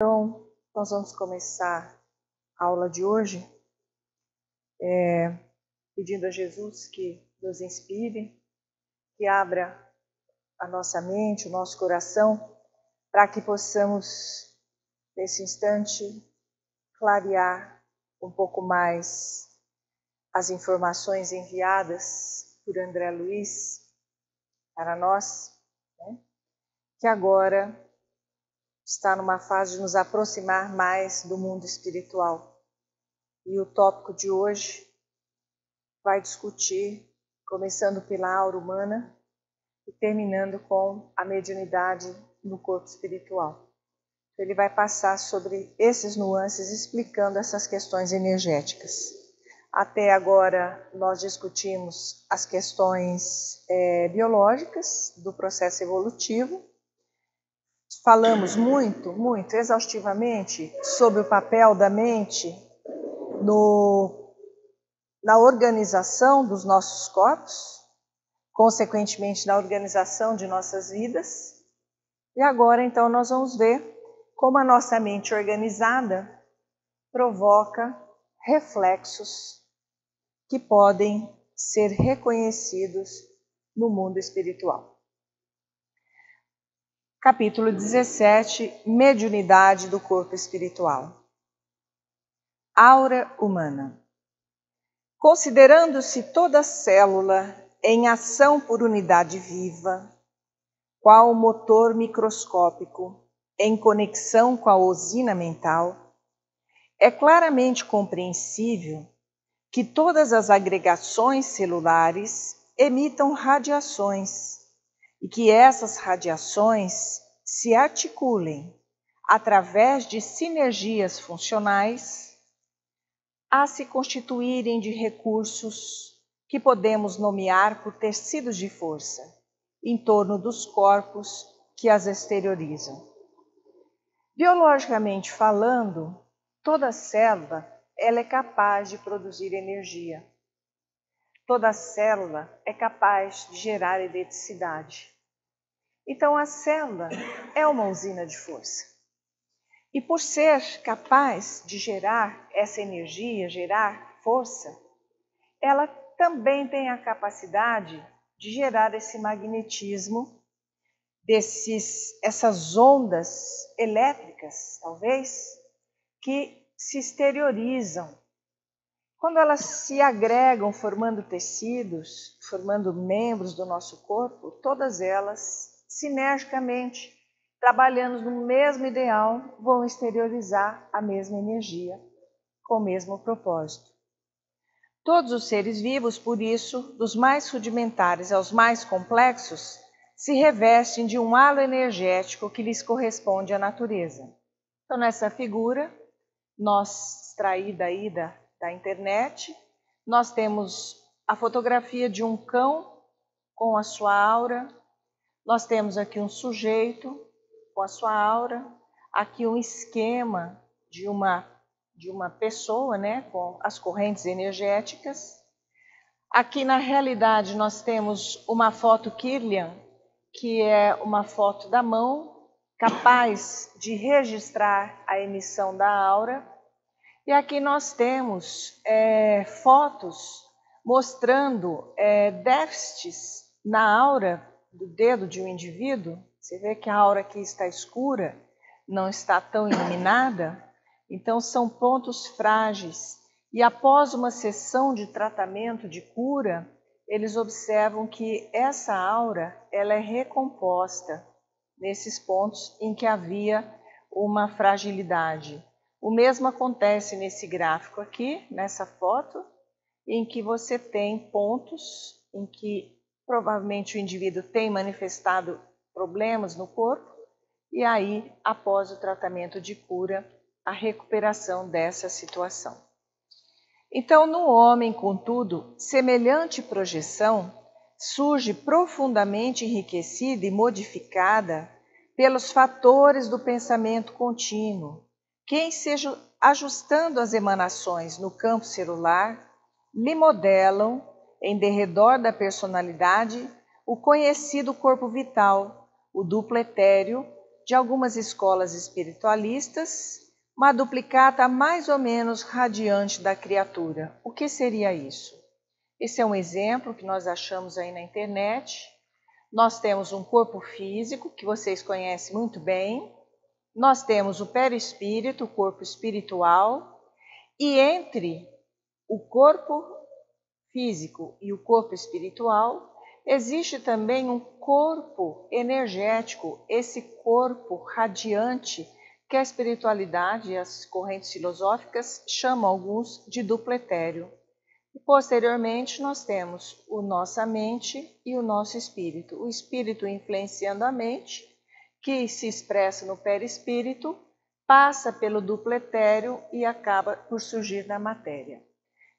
Então, nós vamos começar a aula de hoje pedindo a Jesus que nos inspire, que abra a nossa mente, o nosso coração, para que possamos, nesse instante, clarear um pouco mais as informações enviadas por André Luiz para nós, né? Que agora está numa fase de nos aproximar mais do mundo espiritual. E o tópico de hoje vai discutir, começando pela aura humana e terminando com a mediunidade no corpo espiritual. Ele vai passar sobre esses nuances, explicando essas questões energéticas. Até agora nós discutimos as questões biológicas do processo evolutivo. Falamos muito exaustivamente sobre o papel da mente na organização dos nossos corpos, consequentemente na organização de nossas vidas. E agora então nós vamos ver como a nossa mente organizada provoca reflexos que podem ser reconhecidos no mundo espiritual. Capítulo 17, Mediunidade do corpo espiritual. Aura humana. Considerando-se toda célula em ação por unidade viva, qual motor microscópico em conexão com a usina mental, é claramente compreensível que todas as agregações celulares emitam radiações e que essas radiações se articulem através de sinergias funcionais a se constituírem de recursos que podemos nomear por tecidos de força em torno dos corpos que as exteriorizam. Biologicamente falando, toda célula ela é capaz de produzir energia. Toda célula é capaz de gerar eletricidade. Então a célula é uma usina de força. E por ser capaz de gerar essa energia, gerar força, ela também tem a capacidade de gerar esse magnetismo, essas ondas elétricas, talvez, que se exteriorizam. Quando elas se agregam formando tecidos, formando membros do nosso corpo, todas elas, sinergicamente, trabalhando no mesmo ideal, vão exteriorizar a mesma energia, com o mesmo propósito. Todos os seres vivos, por isso, dos mais rudimentares aos mais complexos, se revestem de um halo energético que lhes corresponde à natureza. Então, nessa figura, nós extraída aí da internet, nós temos a fotografia de um cão com a sua aura, nós temos aqui um sujeito com a sua aura, aqui um esquema de uma pessoa, né, com as correntes energéticas. Aqui na realidade nós temos uma foto Kirlian, que é uma foto da mão, capaz de registrar a emissão da aura. E aqui nós temos fotos mostrando déficits na aura do dedo de um indivíduo. Você vê que a aura aqui está escura, não está tão iluminada. Então são pontos frágeis. E após uma sessão de tratamento de cura, eles observam que essa aura ela é recomposta nesses pontos em que havia uma fragilidade. O mesmo acontece nesse gráfico aqui, nessa foto, em que você tem pontos em que provavelmente o indivíduo tem manifestado problemas no corpo, e aí, após o tratamento de cura, a recuperação dessa situação. Então, no homem, contudo, semelhante projeção surge profundamente enriquecida e modificada pelos fatores do pensamento contínuo, que, em se ajustando às emanações no campo celular, lhe modelam, em derredor da personalidade, o conhecido corpo vital, o duplo etéreo, de algumas escolas espiritualistas, uma duplicata mais ou menos radiante da criatura. O que seria isso? Esse é um exemplo que nós achamos aí na internet. Nós temos um corpo físico, que vocês conhecem muito bem. Nós temos o perispírito, o corpo espiritual. E entre o corpo físico e o corpo espiritual, existe também um corpo energético, esse corpo radiante que a espiritualidade e as correntes filosóficas chamam alguns de duplo etéreo. E posteriormente nós temos a nossa mente e o nosso espírito. O espírito influenciando a mente, que se expressa no perispírito, passa pelo duplo etéreo e acaba por surgir na matéria.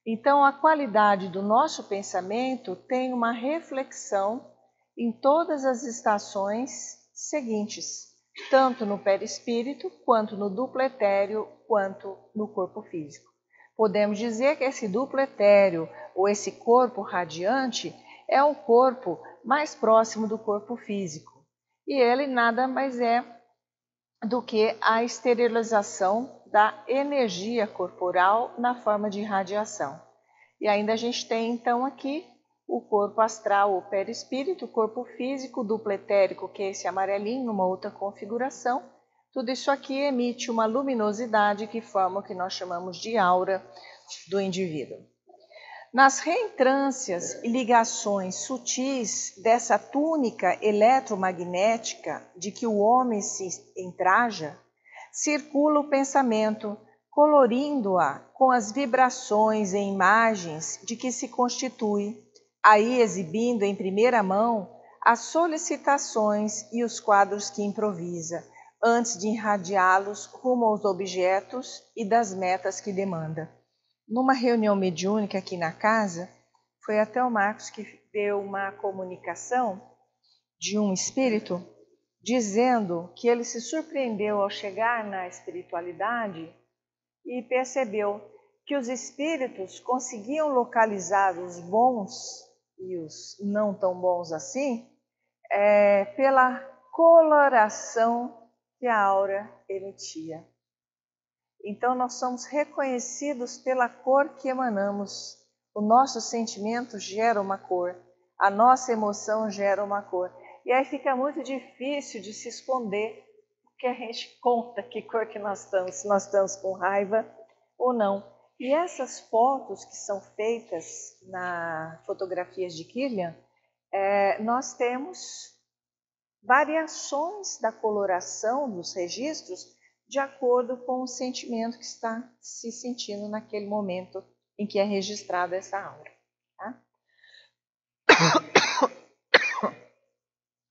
Então, a qualidade do nosso pensamento tem uma reflexão em todas as estações seguintes, tanto no perispírito, quanto no duplo etéreo, quanto no corpo físico. Podemos dizer que esse duplo etéreo, ou esse corpo radiante, é um corpo mais próximo do corpo físico. E ele nada mais é do que a esterilização da energia corporal na forma de radiação. E ainda a gente tem então aqui o corpo astral, o perispírito, o corpo físico, o duplo etérico, que é esse amarelinho, numa outra configuração. Tudo isso aqui emite uma luminosidade que forma o que nós chamamos de aura do indivíduo. Nas reentrâncias e ligações sutis dessa túnica eletromagnética de que o homem se entraja, circula o pensamento, colorindo-a com as vibrações e imagens de que se constitui, aí exibindo em primeira mão as solicitações e os quadros que improvisa, antes de irradiá-los rumo aos objetos e das metas que demanda. Numa reunião mediúnica aqui na casa, foi até o Marcos que deu uma comunicação de um espírito dizendo que ele se surpreendeu ao chegar na espiritualidade e percebeu que os espíritos conseguiam localizar os bons e os não tão bons assim pela coloração que a aura emitia. Então, nós somos reconhecidos pela cor que emanamos. O nosso sentimento gera uma cor, a nossa emoção gera uma cor. E aí fica muito difícil de se esconder, porque a gente conta que cor que nós estamos, se nós estamos com raiva ou não. E essas fotos que são feitas na fotografias de Kirlian, nós temos variações da coloração dos registros de acordo com o sentimento que está se sentindo naquele momento em que é registrada essa aura. Tá?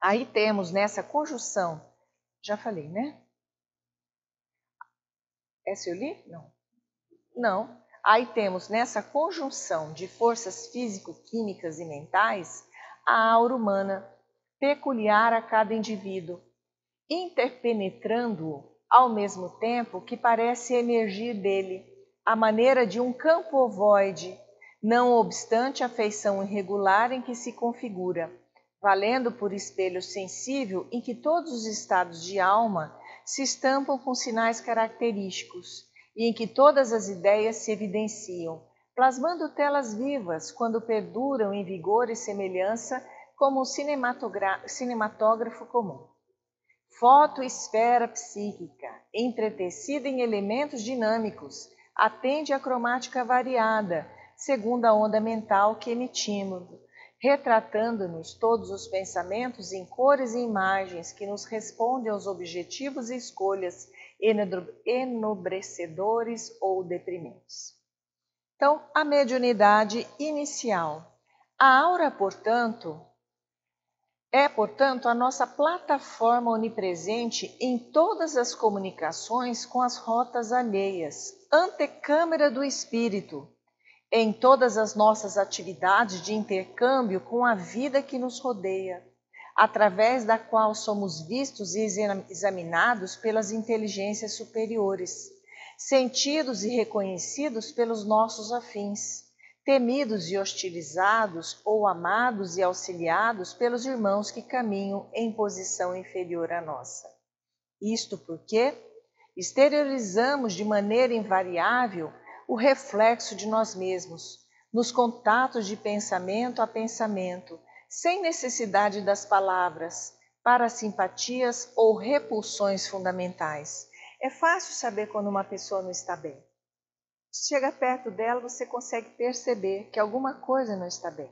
Aí temos nessa conjunção, já falei, né? Essa eu li? Não. Não. Aí temos nessa conjunção de forças físico-químicas e mentais, a aura humana, peculiar a cada indivíduo, interpenetrando-o ao mesmo tempo que parece emergir dele, à maneira de um campo ovoide, não obstante a feição irregular em que se configura, valendo por espelho sensível em que todos os estados de alma se estampam com sinais característicos e em que todas as ideias se evidenciam, plasmando telas vivas quando perduram em vigor e semelhança como um cinematógrafo comum. Fotoesfera psíquica, entretecida em elementos dinâmicos, atende à cromática variada, segundo a onda mental que emitimos, retratando-nos todos os pensamentos em cores e imagens que nos respondem aos objetivos e escolhas enobrecedores ou deprimentes. Então, a mediunidade inicial. A aura, portanto, a nossa plataforma onipresente em todas as comunicações com as rotas alheias, antecâmara do espírito, em todas as nossas atividades de intercâmbio com a vida que nos rodeia, através da qual somos vistos e examinados pelas inteligências superiores, sentidos e reconhecidos pelos nossos afins, temidos e hostilizados ou amados e auxiliados pelos irmãos que caminham em posição inferior à nossa. Isto porque exteriorizamos de maneira invariável o reflexo de nós mesmos, nos contatos de pensamento a pensamento, sem necessidade das palavras, para simpatias ou repulsões fundamentais. É fácil saber quando uma pessoa não está bem. Chega perto dela, você consegue perceber que alguma coisa não está bem.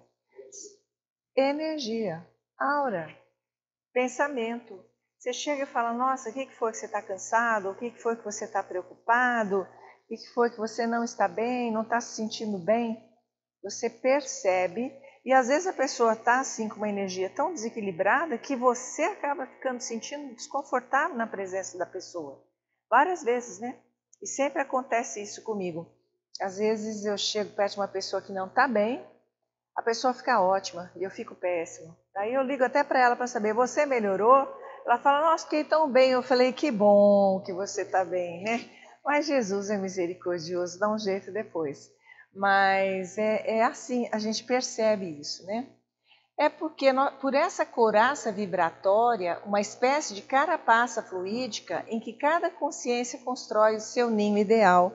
Energia, aura, pensamento. Você chega e fala, nossa, o que foi que você está cansado? O que foi que você está preocupado? O que foi que você não está bem? Não está se sentindo bem? Você percebe, e às vezes a pessoa está assim com uma energia tão desequilibrada que você acaba ficando sentindo desconfortável na presença da pessoa. Várias vezes, né? E sempre acontece isso comigo. Às vezes eu chego perto de uma pessoa que não está bem, a pessoa fica ótima e eu fico péssimo. Daí eu ligo até para ela para saber, você melhorou? Ela fala, nossa, fiquei tão bem. Eu falei, que bom que você está bem, né? Mas Jesus é misericordioso, dá um jeito depois. Mas é assim, a gente percebe isso, né? É porque por essa couraça vibratória, uma espécie de carapaça fluídica em que cada consciência constrói o seu ninho ideal,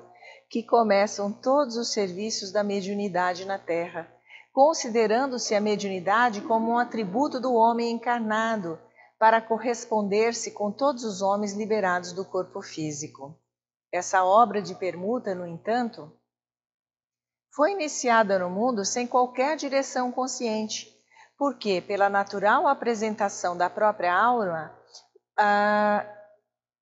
que começam todos os serviços da mediunidade na Terra, considerando-se a mediunidade como um atributo do homem encarnado, para corresponder-se com todos os homens liberados do corpo físico. Essa obra de permuta, no entanto, foi iniciada no mundo sem qualquer direção consciente, porque, pela natural apresentação da própria aura,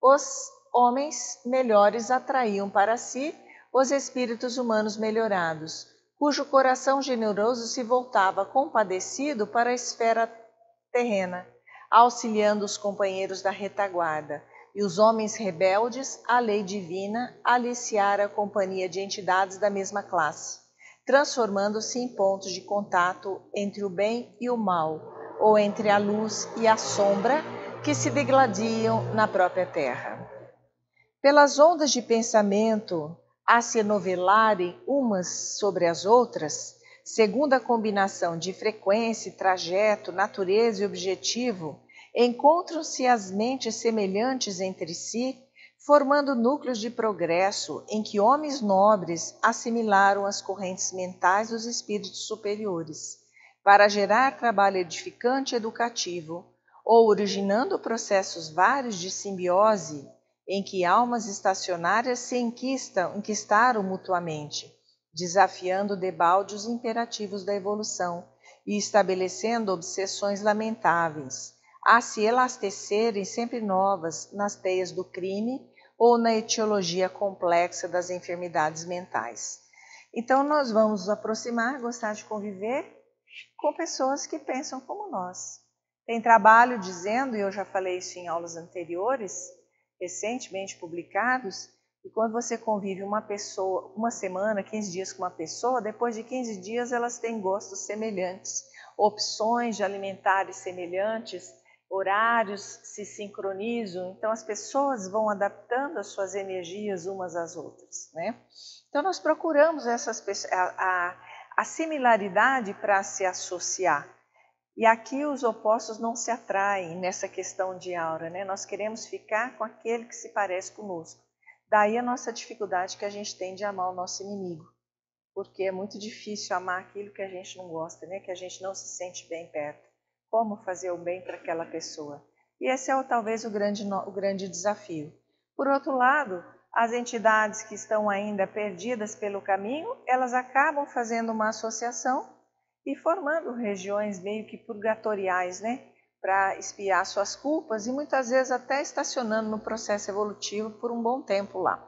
os homens melhores atraíam para si os espíritos humanos melhorados, cujo coração generoso se voltava compadecido para a esfera terrena, auxiliando os companheiros da retaguarda, e os homens rebeldes à lei divina aliciar a companhia de entidades da mesma classe, transformando-se em pontos de contato entre o bem e o mal, ou entre a luz e a sombra, que se degladiam na própria terra. Pelas ondas de pensamento a se novelarem umas sobre as outras, segundo a combinação de frequência, trajeto, natureza e objetivo, encontram-se as mentes semelhantes entre si, formando núcleos de progresso em que homens nobres assimilaram as correntes mentais dos espíritos superiores, para gerar trabalho edificante e educativo, ou originando processos vários de simbiose, em que almas estacionárias se enquistaram mutuamente, desafiando debalde os imperativos da evolução e estabelecendo obsessões lamentáveis, a se elastecerem sempre novas nas teias do crime ou na etiologia complexa das enfermidades mentais. Então nós vamos nos aproximar, gostar de conviver com pessoas que pensam como nós. Tem trabalho dizendo, e eu já falei isso em aulas anteriores, recentemente publicados, que quando você convive uma pessoa, uma semana, 15 dias com uma pessoa, depois de 15 dias elas têm gostos semelhantes, opções de alimentares semelhantes, horários se sincronizam, então as pessoas vão adaptando as suas energias umas às outras, né? Então nós procuramos a similaridade para se associar. E aqui os opostos não se atraem nessa questão de aura, né? Nós queremos ficar com aquele que se parece conosco. Daí a nossa dificuldade que a gente tem de amar o nosso inimigo. Porque é muito difícil amar aquilo que a gente não gosta, né? Que a gente não se sente bem perto. Como fazer o bem para aquela pessoa? E esse é talvez o grande desafio. Por outro lado, as entidades que estão ainda perdidas pelo caminho, elas acabam fazendo uma associação e formando regiões meio que purgatoriais, né? Para expiar suas culpas e muitas vezes até estacionando no processo evolutivo por um bom tempo lá.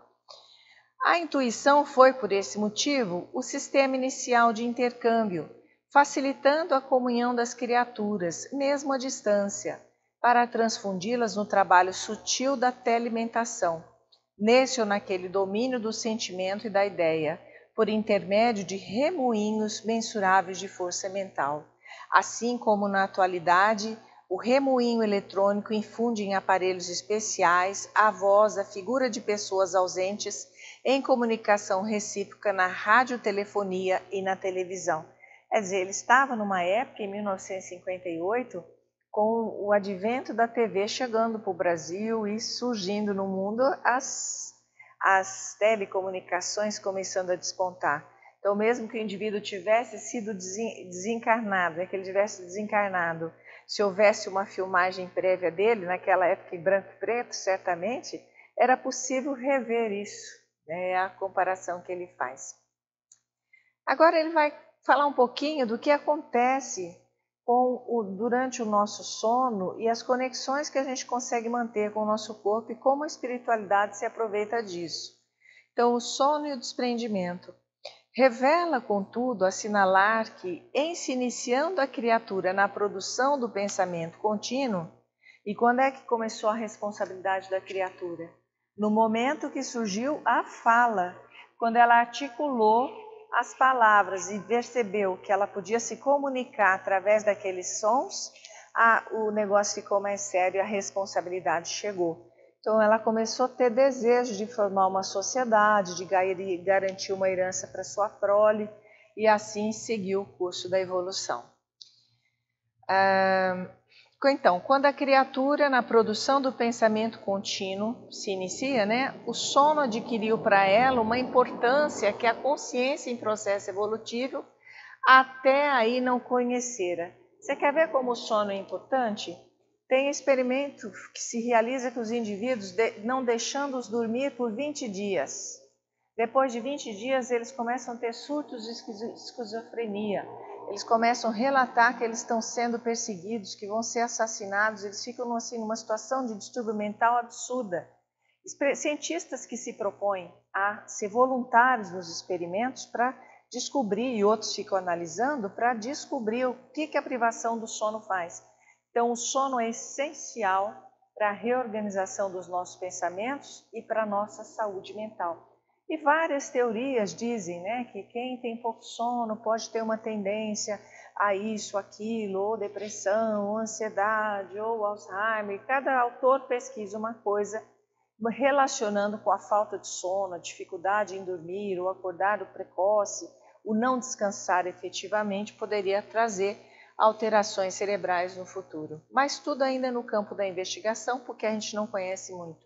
A intuição foi, por esse motivo, o sistema inicial de intercâmbio, facilitando a comunhão das criaturas, mesmo à distância, para transfundi-las no trabalho sutil da telementação, nesse ou naquele domínio do sentimento e da ideia, por intermédio de remoinhos mensuráveis de força mental. Assim como na atualidade, o remoinho eletrônico infunde em aparelhos especiais a voz, a figura de pessoas ausentes em comunicação recíproca na radiotelefonia e na televisão. Quer dizer, ele estava numa época, em 1958, com o advento da TV chegando para o Brasil e surgindo no mundo, as telecomunicações começando a despontar. Então, mesmo que o indivíduo tivesse sido desencarnado, que ele tivesse desencarnado, se houvesse uma filmagem prévia dele, naquela época em branco e preto, certamente, era possível rever isso, né? É a comparação que ele faz. Agora ele vai falar um pouquinho do que acontece durante o nosso sono e as conexões que a gente consegue manter com o nosso corpo e como a espiritualidade se aproveita disso. Então, o sono e o desprendimento. Revela, contudo, assinalar que, em se iniciando a criatura na produção do pensamento contínuo, e quando é que começou a responsabilidade da criatura? No momento que surgiu a fala, quando ela articulou as palavras e percebeu que ela podia se comunicar através daqueles sons, o negócio ficou mais sério, a responsabilidade chegou. Então ela começou a ter desejo de formar uma sociedade, de garantir uma herança para sua prole, e assim seguiu o curso da evolução. Então, quando a criatura, na produção do pensamento contínuo, se inicia, né, o sono adquiriu para ela uma importância que a consciência em processo evolutivo até aí não conhecera. Você quer ver como o sono é importante? Tem experimento que se realiza com os indivíduos não deixando-os dormir por 20 dias. Depois de 20 dias, eles começam a ter surtos de esquizofrenia. Eles começam a relatar que eles estão sendo perseguidos, que vão ser assassinados. Eles ficam assim, numa situação de distúrbio mental absurda. Cientistas que se propõem a ser voluntários nos experimentos para descobrir, e outros ficam analisando, para descobrir o que a privação do sono faz. Então, o sono é essencial para a reorganização dos nossos pensamentos e para a nossa saúde mental. E várias teorias dizem, né, que quem tem pouco sono pode ter uma tendência a isso, aquilo, ou depressão, ou ansiedade, ou Alzheimer. Cada autor pesquisa uma coisa relacionando com a falta de sono, a dificuldade em dormir, o acordar precoce, o não descansar efetivamente poderia trazer alterações cerebrais no futuro. Mas tudo ainda no campo da investigação, porque a gente não conhece muito,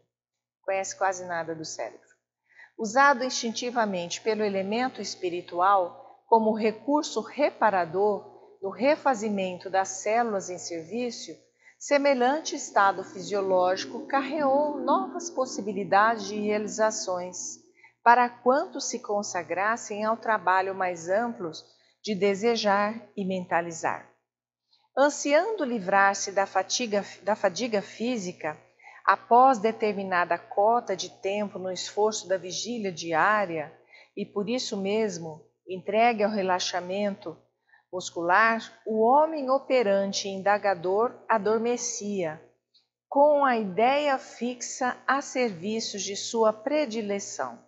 conhece quase nada do cérebro. Usado instintivamente pelo elemento espiritual como recurso reparador no refazimento das células em serviço, semelhante estado fisiológico carreou novas possibilidades de realizações para quantos se consagrassem ao trabalho mais amplo de desejar e mentalizar. Ansiando livrar-se da fadiga física, após determinada cota de tempo no esforço da vigília diária, e por isso mesmo, entregue ao relaxamento muscular, o homem operante e indagador adormecia, com a ideia fixa a serviço de sua predileção.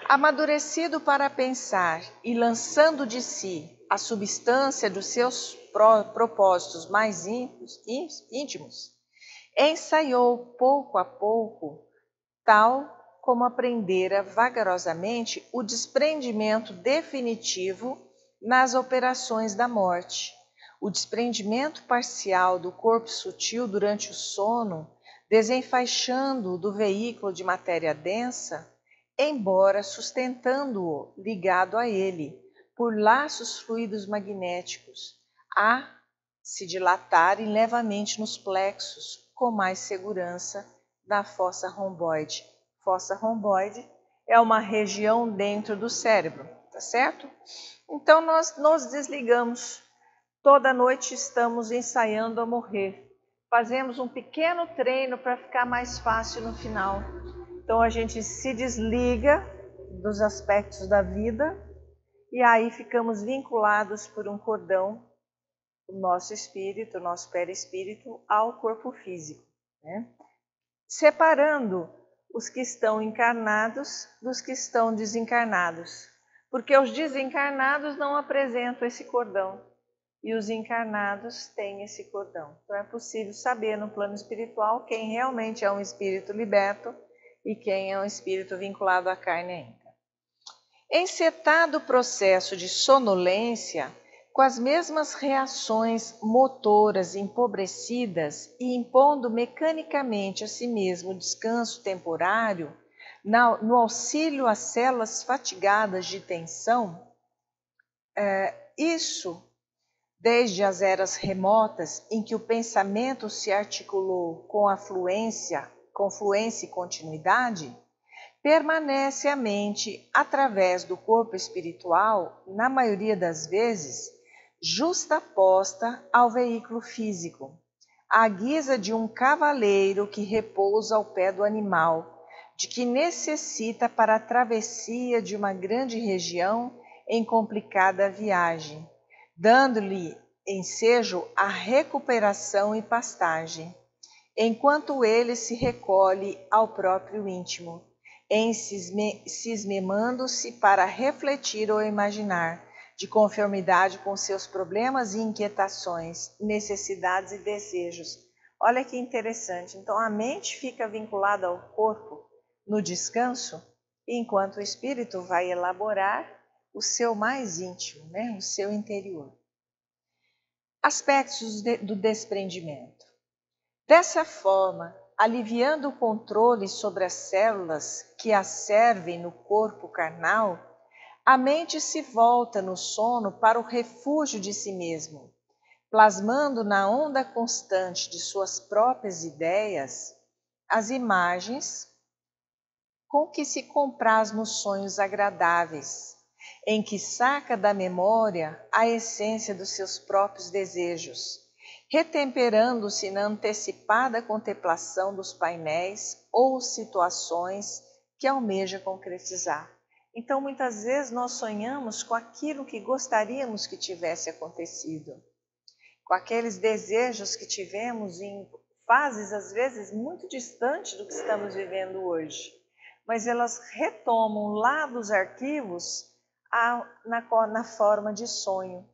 Amadurecido para pensar e lançando de si a substância dos seus propósitos mais íntimos, ensaiou pouco a pouco, tal como aprendera vagarosamente o desprendimento definitivo nas operações da morte. O desprendimento parcial do corpo sutil durante o sono, desenfaixando-o do veículo de matéria densa, embora sustentando-o ligado a ele por laços fluidos magnéticos, a se dilatarem levemente nos plexos com mais segurança da fossa romboide. Fossa romboide é uma região dentro do cérebro, tá certo? Então nós nos desligamos. Toda noite estamos ensaiando a morrer. Fazemos um pequeno treino para ficar mais fácil no final. Então a gente se desliga dos aspectos da vida e aí ficamos vinculados por um cordão, o nosso espírito, o nosso perispírito, ao corpo físico, né? Separando os que estão encarnados dos que estão desencarnados, porque os desencarnados não apresentam esse cordão e os encarnados têm esse cordão. Então é possível saber no plano espiritual quem realmente é um espírito liberto e quem é um espírito vinculado à carne ainda. Encetado o processo de sonolência, com as mesmas reações motoras empobrecidas e impondo mecanicamente a si mesmo descanso temporário, no auxílio às células fatigadas de tensão, isso desde as eras remotas em que o pensamento se articulou com fluência e continuidade, permanece a mente através do corpo espiritual, na maioria das vezes, justaposta ao veículo físico, à guisa de um cavaleiro que repousa ao pé do animal, de que necessita para a travessia de uma grande região em complicada viagem, dando-lhe ensejo a recuperação e pastagem, enquanto ele se recolhe ao próprio íntimo, cismemando-se para refletir ou imaginar, de conformidade com seus problemas e inquietações, necessidades e desejos. Olha que interessante. Então, a mente fica vinculada ao corpo no descanso, enquanto o espírito vai elaborar o seu mais íntimo, né? O seu interior. Aspectos do desprendimento. Dessa forma, aliviando o controle sobre as células que as servem no corpo carnal, a mente se volta no sono para o refúgio de si mesmo, plasmando na onda constante de suas próprias ideias as imagens com que se compraz nos sonhos agradáveis, em que saca da memória a essência dos seus próprios desejos, retemperando-se na antecipada contemplação dos painéis ou situações que almeja concretizar. Então, muitas vezes nós sonhamos com aquilo que gostaríamos que tivesse acontecido, com aqueles desejos que tivemos em fases, às vezes, muito distantes do que estamos vivendo hoje. Mas elas retomam lá dos arquivos na forma de sonho.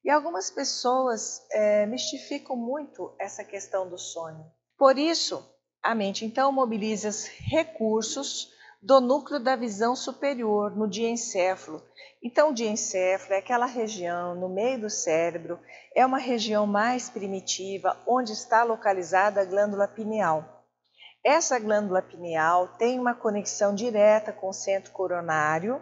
E algumas pessoas mistificam muito essa questão do sonho. Por isso, a mente então mobiliza os recursos do núcleo da visão superior no diencéfalo. Então, o diencéfalo é aquela região no meio do cérebro, é uma região mais primitiva, onde está localizada a glândula pineal. Essa glândula pineal tem uma conexão direta com o centro coronário,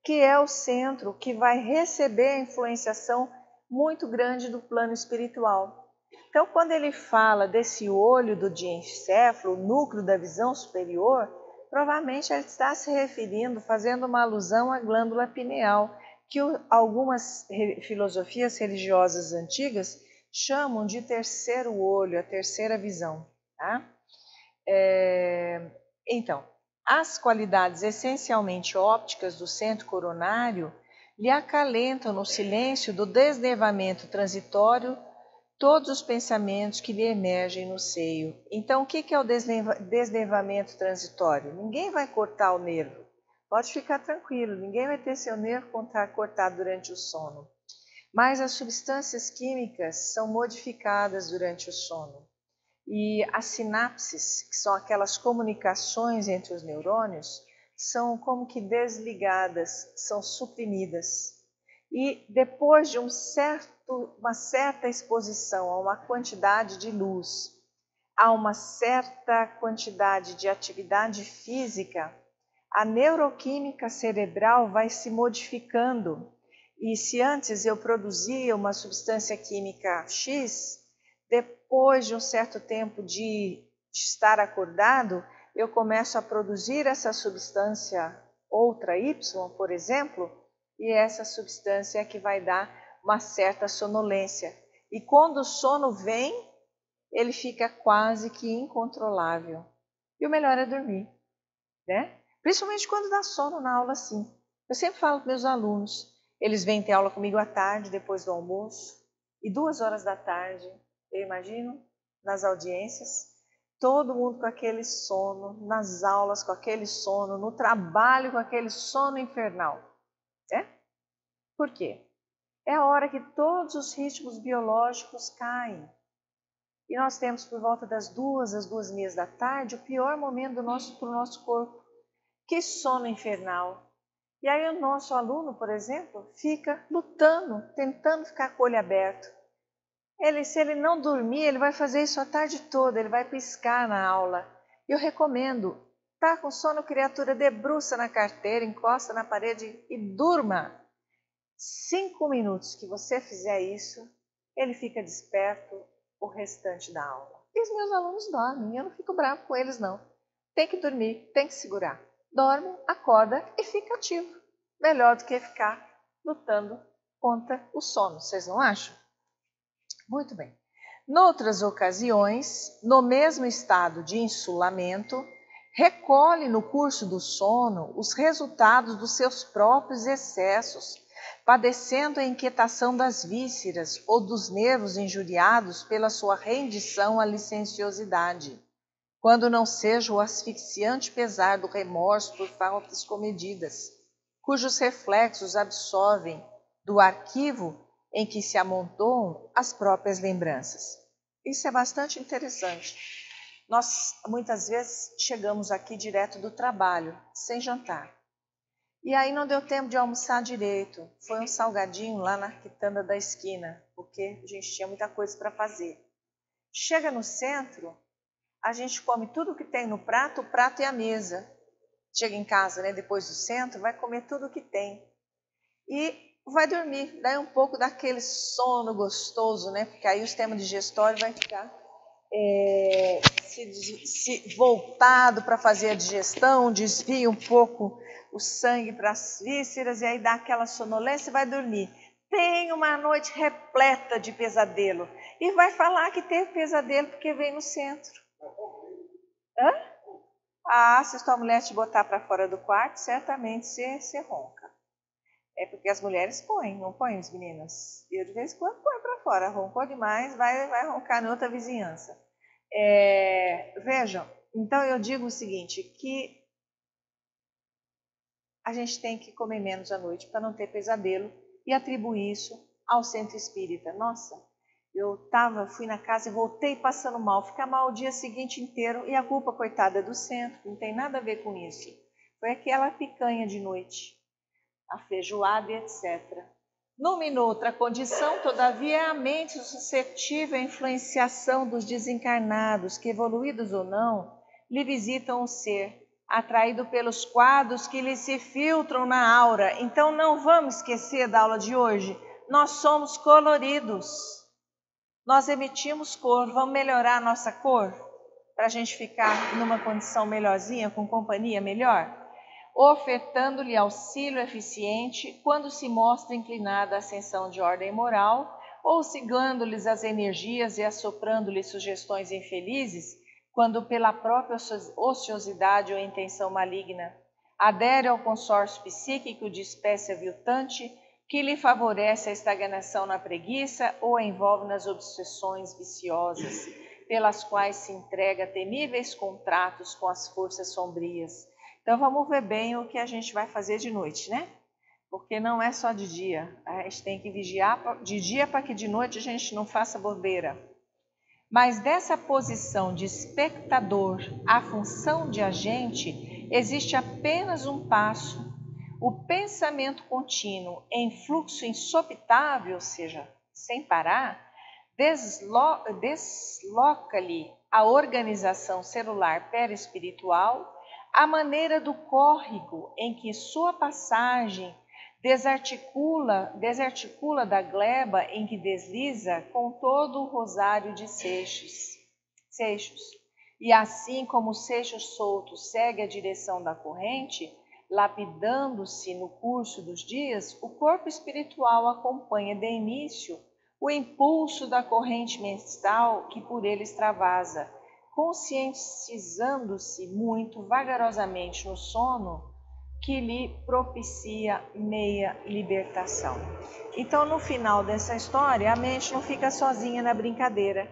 que é o centro que vai receber a influenciação muito grande do plano espiritual. Então, quando ele fala desse olho do diencéfalo, o núcleo da visão superior, provavelmente ele está se referindo, fazendo uma alusão à glândula pineal, que algumas filosofias religiosas antigas chamam de terceiro olho, a terceira visão. Tá? Então, as qualidades essencialmente ópticas do centro coronário lhe acalentam no silêncio do desnevamento transitório todos os pensamentos que lhe emergem no seio. Então, o que é o desnevamento transitório? Ninguém vai cortar o nervo. Pode ficar tranquilo, ninguém vai ter seu nervo cortado durante o sono. Mas as substâncias químicas são modificadas durante o sono. E as sinapses, que são aquelas comunicações entre os neurônios, são como que desligadas, são suprimidas. E depois de uma certa exposição a uma quantidade de luz, a uma certa quantidade de atividade física, a neuroquímica cerebral vai se modificando. E se antes eu produzia uma substância química X, depois de um certo tempo de estar acordado, eu começo a produzir essa substância outra Y, por exemplo, e essa substância é que vai dar uma certa sonolência. E quando o sono vem, ele fica quase que incontrolável. E o melhor é dormir, né? Principalmente quando dá sono na aula assim. Eu sempre falo para meus alunos, eles vêm ter aula comigo à tarde, depois do almoço, e 2 horas da tarde, eu imagino, nas audiências, todo mundo com aquele sono, nas aulas com aquele sono, no trabalho com aquele sono infernal. Né? Por quê? É a hora que todos os ritmos biológicos caem. E nós temos por volta das 2 às 2h30 da tarde o pior momento para o nosso corpo. Que sono infernal! E aí o nosso aluno, por exemplo, fica lutando, tentando ficar com o olho aberto. Se ele não dormir, ele vai fazer isso a tarde toda, ele vai piscar na aula. Eu recomendo, tá com sono, criatura, debruça na carteira, encosta na parede e durma. 5 minutos que você fizer isso, ele fica desperto o restante da aula. E os meus alunos dormem, eu não fico bravo com eles não. Tem que dormir, tem que segurar. Dorme, acorda e fica ativo. Melhor do que ficar lutando contra o sono, vocês não acham? Muito bem. Noutras ocasiões, no mesmo estado de insulamento, recolhe no curso do sono os resultados dos seus próprios excessos, padecendo a inquietação das vísceras ou dos nervos injuriados pela sua rendição à licenciosidade, quando não seja o asfixiante pesar do remorso por faltas comedidas, cujos reflexos absorvem do arquivo em que se amontoam as próprias lembranças. Isso é bastante interessante. Nós, muitas vezes, chegamos aqui direto do trabalho, sem jantar. E aí não deu tempo de almoçar direito. Foi um salgadinho lá na quitanda da esquina, porque a gente tinha muita coisa para fazer. Chega no centro, a gente come tudo que tem no prato, o prato e a mesa. Chega em casa, né, depois do centro, vai comer tudo que tem. E vai dormir, daí um pouco daquele sono gostoso, né? Porque aí o sistema digestório vai ficar voltado para fazer a digestão, desvia um pouco o sangue para as vísceras e aí dá aquela sonolência e vai dormir. Tem uma noite repleta de pesadelo e vai falar que teve pesadelo porque veio no centro. Hã? Ah, se tua mulher te botar para fora do quarto, certamente você ronca. É porque as mulheres põem, não põem as meninas. E eu de vez em quando põe para fora. Roncou demais, vai roncar na outra vizinhança. Vejam, então eu digo o seguinte, que a gente tem que comer menos à noite para não ter pesadelo e atribuir isso ao centro espírita. Nossa, fui na casa e voltei passando mal, ficar mal o dia seguinte inteiro e a culpa, coitada, do centro, não tem nada a ver com isso. Foi aquela picanha de noite, a feijoada e etc. Numa e noutra condição, todavia, é a mente suscetível à influenciação dos desencarnados, que, evoluídos ou não, lhe visitam o ser, atraído pelos quadros que lhe se filtram na aura. Então, não vamos esquecer da aula de hoje. Nós somos coloridos. Nós emitimos cor. Vamos melhorar a nossa cor? Para a gente ficar numa condição melhorzinha, com companhia melhor? Ofertando-lhe auxílio eficiente quando se mostra inclinada à ascensão de ordem moral, ou cegando-lhes as energias e assoprando-lhes sugestões infelizes, quando pela própria ociosidade ou intenção maligna adere ao consórcio psíquico de espécie aviltante que lhe favorece a estagnação na preguiça ou a envolve nas obsessões viciosas, pelas quais se entrega a temíveis contratos com as forças sombrias. Então vamos ver bem o que a gente vai fazer de noite, né? Porque não é só de dia, a gente tem que vigiar de dia para que de noite a gente não faça bobeira. Mas dessa posição de espectador à função de agente, existe apenas um passo. O pensamento contínuo em fluxo insopitável, ou seja, sem parar, desloca-lhe a organização celular perispiritual, a maneira do córrego em que sua passagem desarticula da gleba em que desliza com todo o rosário de seixos. E assim como o seixo solto segue a direção da corrente, lapidando-se no curso dos dias, o corpo espiritual acompanha de início o impulso da corrente mental que por ele extravasa, conscientizando-se muito vagarosamente no sono, que lhe propicia meia libertação. Então, no final dessa história, a mente não fica sozinha na brincadeira.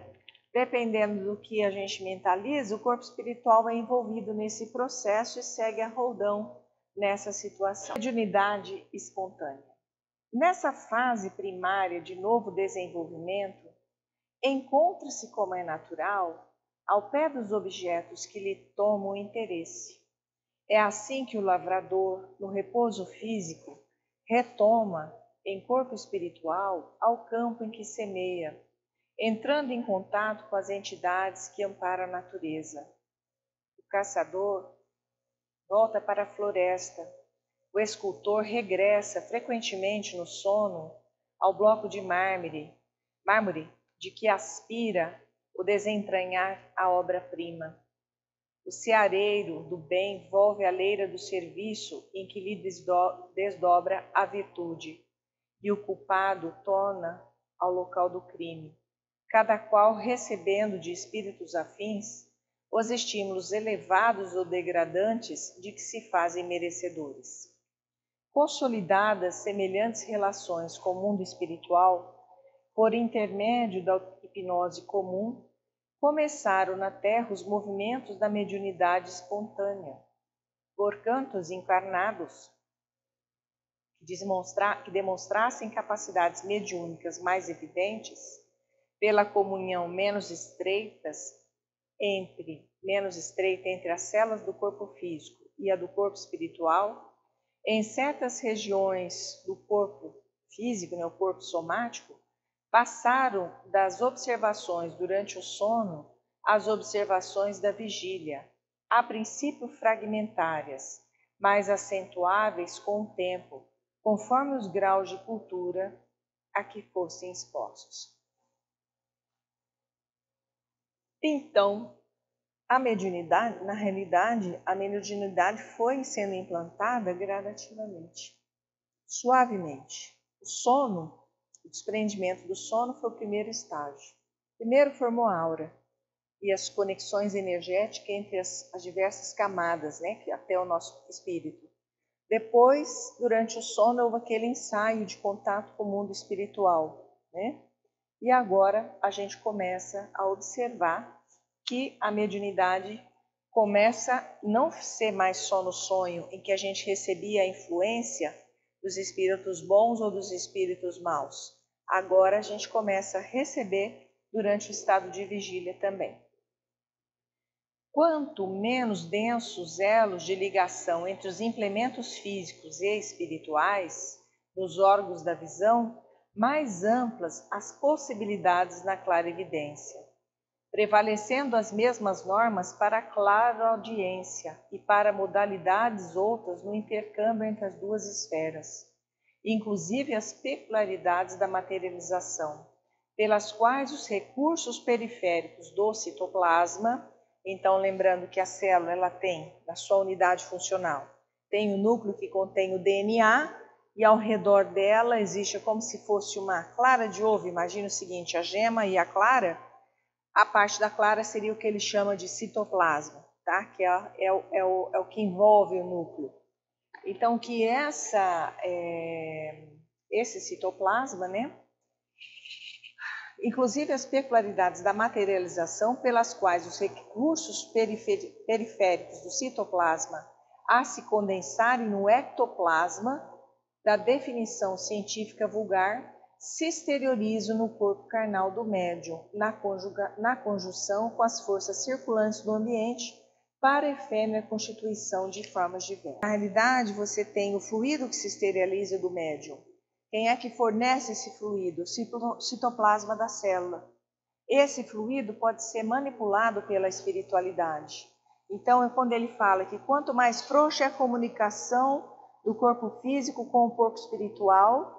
Dependendo do que a gente mentaliza, o corpo espiritual é envolvido nesse processo e segue a roldão nessa situação de unidade espontânea. Nessa fase primária de novo desenvolvimento, encontra-se, como é natural, ao pé dos objetos que lhe tomam interesse. É assim que o lavrador, no repouso físico, retoma, em corpo espiritual, ao campo em que semeia, entrando em contato com as entidades que amparam a natureza. O caçador volta para a floresta. O escultor regressa frequentemente no sono ao bloco de mármore de que aspira o desentranhar a obra-prima. O seareiro do bem volve à leira do serviço em que lhe desdobra a virtude, e o culpado torna ao local do crime, cada qual recebendo de espíritos afins os estímulos elevados ou degradantes de que se fazem merecedores. Consolidadas semelhantes relações com o mundo espiritual, por intermédio da hipnose comum, começaram na Terra os movimentos da mediunidade espontânea, por cantos encarnados que demonstrassem capacidades mediúnicas mais evidentes, pela comunhão menos estreita entre as células do corpo físico e a do corpo espiritual, em certas regiões do corpo físico, o corpo somático, passaram das observações durante o sono às observações da vigília, a princípio fragmentárias, mas acentuáveis com o tempo, conforme os graus de cultura a que fossem expostos. Então, a mediunidade, na realidade, a mediunidade foi sendo implantada gradativamente, suavemente. O sono, o desprendimento do sono foi o primeiro estágio. Primeiro formou a aura e as conexões energéticas entre as diversas camadas, que até o nosso espírito. Depois, durante o sono, houve aquele ensaio de contato com o mundo espiritual, E agora a gente começa a observar que a mediunidade começa a não ser mais só no sonho, em que a gente recebia a influência dos espíritos bons ou dos espíritos maus. Agora a gente começa a receber durante o estado de vigília também. Quanto menos densos elos de ligação entre os implementos físicos e espirituais, nos órgãos da visão, mais amplas as possibilidades na clarividência, prevalecendo as mesmas normas para a clareaudiência e para modalidades outras no intercâmbio entre as duas esferas, inclusive as peculiaridades da materialização, pelas quais os recursos periféricos do citoplasma. Então, lembrando que a célula ela tem, na sua unidade funcional, tem o núcleo que contém o DNA e ao redor dela existe como se fosse uma clara de ovo. Imagina o seguinte, a gema e a clara, a parte da clara seria o que ele chama de citoplasma, tá? Que é o que envolve o núcleo. Então, que esse citoplasma, inclusive as peculiaridades da materialização pelas quais os recursos periféricos do citoplasma a se condensarem no ectoplasma da definição científica vulgar se exteriorizam no corpo carnal do médium, na conjunção com as forças circulantes do ambiente para a efêmera constituição de formas diversas. Na realidade, você tem o fluido que se exterioriza do médium. Quem é que fornece esse fluido? O citoplasma da célula. Esse fluido pode ser manipulado pela espiritualidade. Então, é quando ele fala que quanto mais frouxa é a comunicação do corpo físico com o corpo espiritual,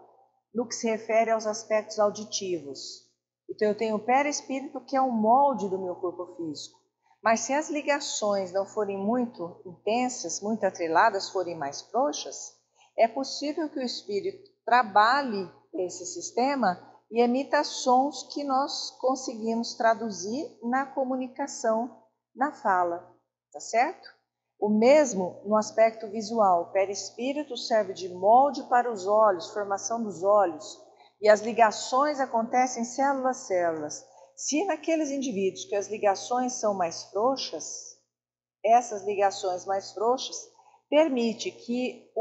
no que se refere aos aspectos auditivos. Então, eu tenho o perispírito, que é o molde do meu corpo físico. Mas se as ligações não forem muito intensas, muito atreladas, forem mais frouxas, é possível que o espírito trabalhe esse sistema e emita sons que nós conseguimos traduzir na comunicação, na fala, tá certo? O mesmo no aspecto visual. O perispírito serve de molde para os olhos, formação dos olhos, e as ligações acontecem célula a células. Se naqueles indivíduos que as ligações são mais frouxas, essas ligações mais frouxas permite que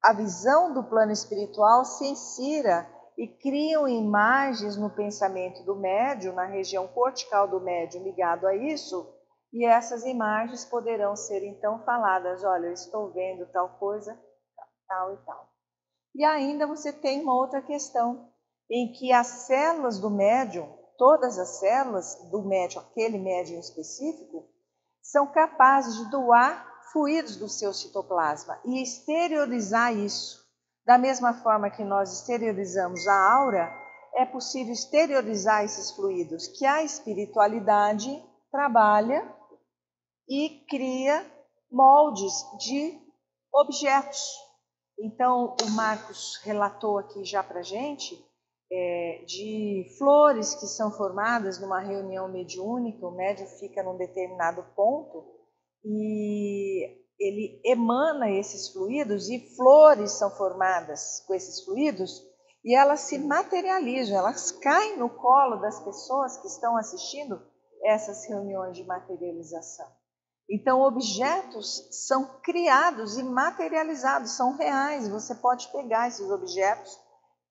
a visão do plano espiritual se insira e criam imagens no pensamento do médium, na região cortical do médium ligado a isso, e essas imagens poderão ser então faladas, olha, eu estou vendo tal coisa, tal e tal. E ainda você tem uma outra questão, em que as células do médium, todas as células do médium, aquele médium específico, são capazes de doar fluidos do seu citoplasma e exteriorizar isso. Da mesma forma que nós exteriorizamos a aura, é possível exteriorizar esses fluidos, que a espiritualidade trabalha e cria moldes de objetos. Então, o Marcos relatou aqui já para a gente de flores que são formadas numa reunião mediúnica, o médium fica num determinado ponto e ele emana esses fluidos e flores são formadas com esses fluidos e elas se materializam, elas caem no colo das pessoas que estão assistindo essas reuniões de materialização. Então, objetos são criados e materializados, são reais. Você pode pegar esses objetos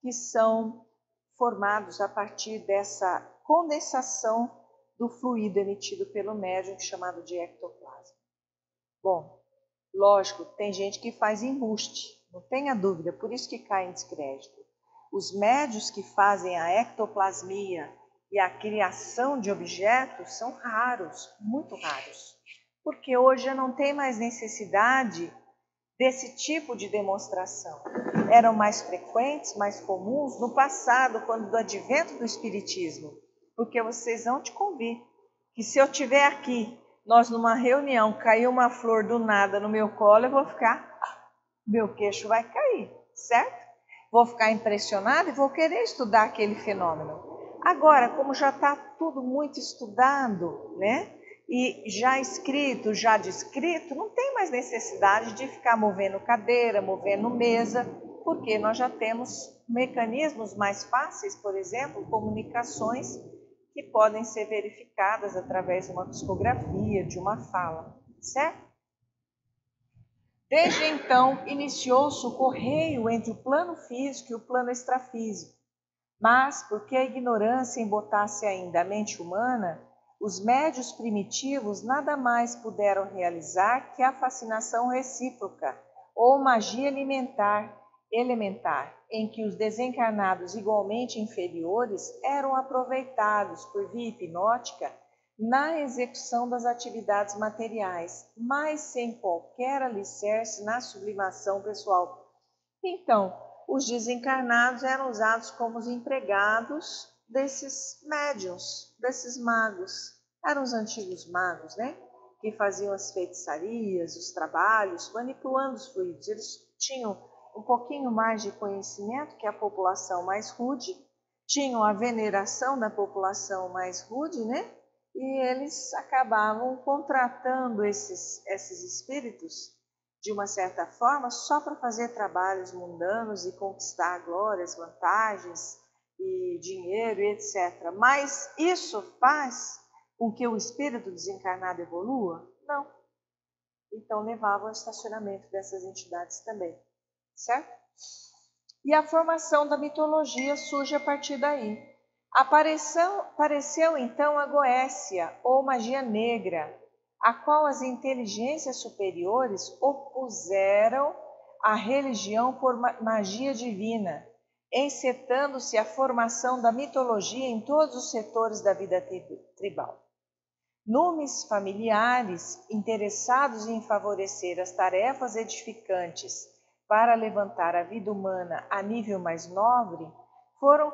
que são formados a partir dessa condensação do fluido emitido pelo médium, chamado de ectoplasma. Bom, lógico, tem gente que faz embuste, não tenha dúvida, por isso que cai em descrédito. Os médios que fazem a ectoplasmia e a criação de objetos são raros, muito raros. Porque hoje já não tem mais necessidade desse tipo de demonstração. Eram mais frequentes, mais comuns no passado, quando do advento do Espiritismo. Porque vocês vão te convir que se eu estiver aqui, nós numa reunião, caiu uma flor do nada no meu colo, eu vou ficar, meu queixo vai cair, certo? Vou ficar impressionada e vou querer estudar aquele fenômeno. Agora, como já está tudo muito estudado, né? E já escrito, já descrito, não tem mais necessidade de ficar movendo cadeira, movendo mesa, porque nós já temos mecanismos mais fáceis, por exemplo, comunicações que podem ser verificadas através de uma psicografia, de uma fala, certo? Desde então, iniciou-se o correio entre o plano físico e o plano extrafísico, mas, porque a ignorância embotasse ainda a mente humana, os médios primitivos nada mais puderam realizar que a fascinação recíproca, ou magia elementar, em que os desencarnados igualmente inferiores eram aproveitados por via hipnótica na execução das atividades materiais, mas sem qualquer alicerce na sublimação pessoal. Então, os desencarnados eram usados como os empregados desses médiuns, desses magos. Eram os antigos magos, né? Que faziam as feitiçarias, os trabalhos, manipulando os fluidos. Eles tinham um pouquinho mais de conhecimento que a população mais rude, tinham a veneração da população mais rude, né? E eles acabavam contratando esses espíritos de uma certa forma, só para fazer trabalhos mundanos e conquistar glórias, vantagens e dinheiro e etc. Mas isso faz com que o espírito desencarnado evolua? Não. Então levavam ao estacionamento dessas entidades também, certo? E a formação da mitologia surge a partir daí. Apareceu então a Goécia, ou magia negra, a qual as inteligências superiores opuseram à religião por magia divina, encetando-se a formação da mitologia em todos os setores da vida tribal. Numes familiares interessados em favorecer as tarefas edificantes para levantar a vida humana a nível mais nobre, foram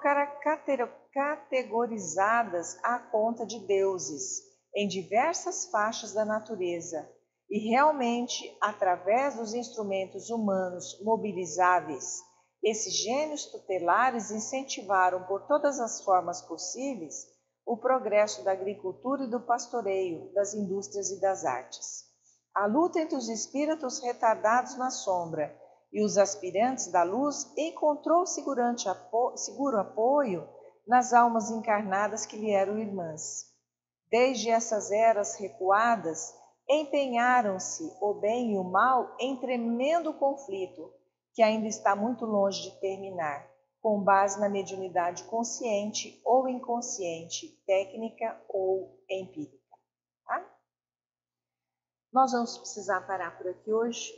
categorizadas à conta de deuses em diversas faixas da natureza e realmente, através dos instrumentos humanos mobilizáveis, esses gênios tutelares incentivaram por todas as formas possíveis o progresso da agricultura e do pastoreio, das indústrias e das artes. A luta entre os espíritos retardados na sombra e os aspirantes da luz encontrou seguro apoio nas almas encarnadas que lhe eram irmãs. Desde essas eras recuadas, empenharam-se o bem e o mal em tremendo conflito, que ainda está muito longe de terminar, com base na mediunidade consciente ou inconsciente, técnica ou empírica. Tá? Nós vamos precisar parar por aqui hoje.